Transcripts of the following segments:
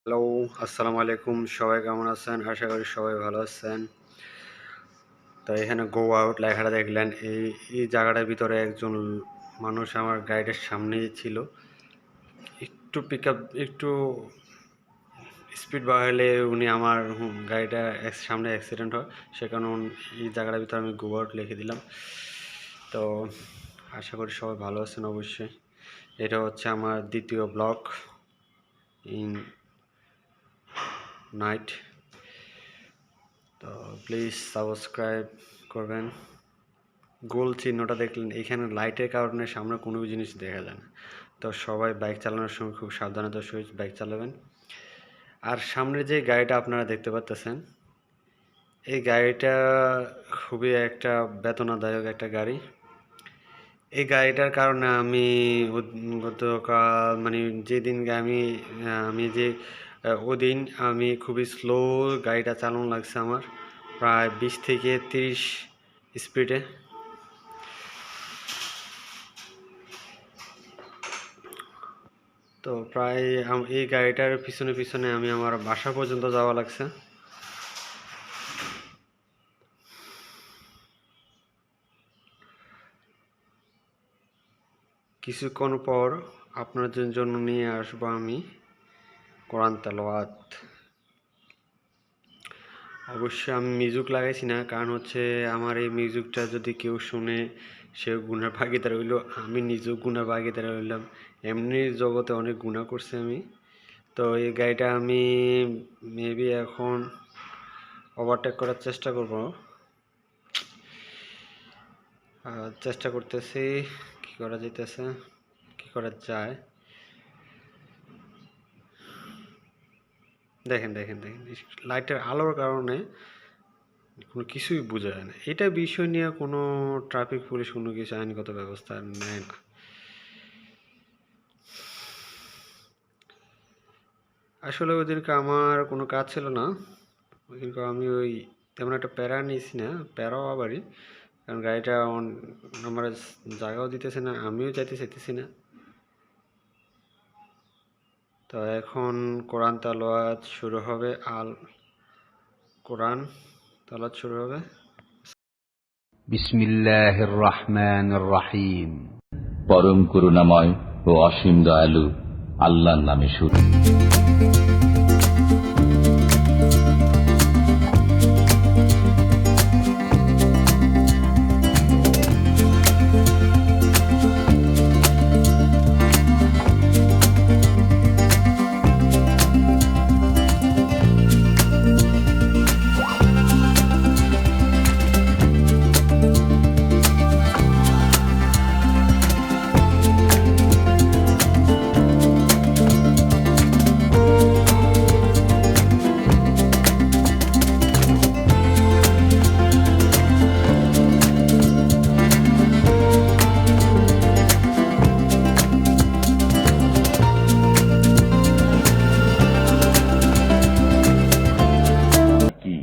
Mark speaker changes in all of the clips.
Speaker 1: Hello, আসসালামু আলাইকুম। সবাই কেমন আছেন? আশা করি সবাই ভালো আছেন। তো এখানে গো আউট লেখাটা দেখলেন, এই জায়গাটার ভিতরে একজন মানুষ আমার গাড়িটার সামনেই ছিল। একটু স্পিড বাড়ালে উনি আমার গাড়িটা সামনে অ্যাক্সিডেন্ট হয়। সে কারণে এই জায়গাটার ভিতরে আমি গো আউট লিখে দিলাম। তো আশা করি সবাই ভালো আছেন অবশ্যই। এটা হচ্ছে আমার দ্বিতীয় ব্লগ ইন নাইট। তো প্লিজ সাবস্ক্রাইব করবেন। গোল চিহ্নটা দেখলেন, এখানে লাইটের কারণে সামনে কোনো জিনিস দেখা যায় না। তো সবাই বাইক চালানোর সময় খুব সাবধানতার সহিত বাইক চালাবেন। আর সামনে যে গাড়িটা আপনারা দেখতে পাচ্ছেন, এই গাড়িটা খুবই একটা বেদনাদায়ক একটা গাড়ি। এই গাড়িটার কারণে আমি গতকাল মানে যেদিন আমি যে ওদিন আমি খুবই স্লো গাড়িটা চালানো লাগছে আমার, প্রায় 20 থেকে 30 স্পিডে। তো প্রায় এই গাড়িটার পিছনে পিছনে আমি আমার বাসা পর্যন্ত যাওয়া লাগছে। কিছুক্ষণ পর আপনাদের জন্য নিয়ে আসবো আমি কোরআন তেলাওয়াত। অবশ্যই আমি মিউজিক লাগাইছি না, কারণ হচ্ছে আমার এই মিউজিকটা যদি কেউ শুনে সে গুনার ভাগীদার হইল, আমি নিজেও গুনার ভাগীদার হইলাম। এমনি জগতে অনেক গুনাহ করছি আমি। তো এই গাড়িটা আমি মেবি এখন ওভারটেক করার চেষ্টা করব, চেষ্টা করতেছি। কি করা যাইতেছে, কি করা যায়, দেখেন দেখেন দেখেন, লাইটের আলোর কারণে কোনো কিছুই বোঝা যায় না। এটা বিষয় নিয়ে কোনো ট্রাফিক পুলিশ কোনো কিছু আইনগত ব্যবস্থা নেয় না। আসলে ওইদিনকে আমার কোনো কাজ ছিল না, ওইদিনকে আমি তেমন একটা প্যারা নিয়েছি না, প্যারাও আবারই, কারণ গাড়িটা আমার জায়গাও দিতেছে না, আমিও চাইতেছি না। তো এখন কোরআন তেলাওয়াত শুরু হবে, কোরআন তেলাওয়াত শুরু হবে।
Speaker 2: বিসমিল্লাহির রহমানির রহিম।
Speaker 3: পরম করুণাময় ও অসীম দয়ালু আল্লাহর নামে শুরু। কি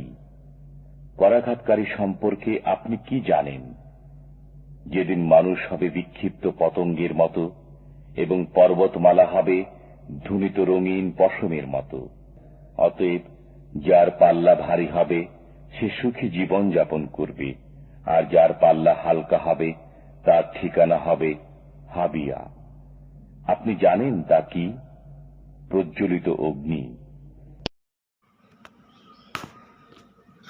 Speaker 3: করাঘাতকারী সম্পর্কে আপনি কি জানেন? যেদিন মানুষ হবে বিক্ষিপ্ত পতঙ্গের মতো এবং পর্বতমালা হবে ধূলিত রঙিন পশমের মতো। অতএব যার পাল্লা ভারী হবে সে সুখী জীবন যাপন করবে, আর যার পাল্লা হালকা হবে তার ঠিকানা হবে হাবিয়া। আপনি জানেন তা কি? প্রজ্বলিত অগ্নি।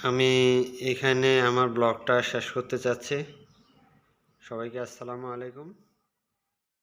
Speaker 1: আমি এখানে আমার ব্লগটা শেষ করতে চাচ্ছি। সবাইকে আসসালামু আলাইকুম।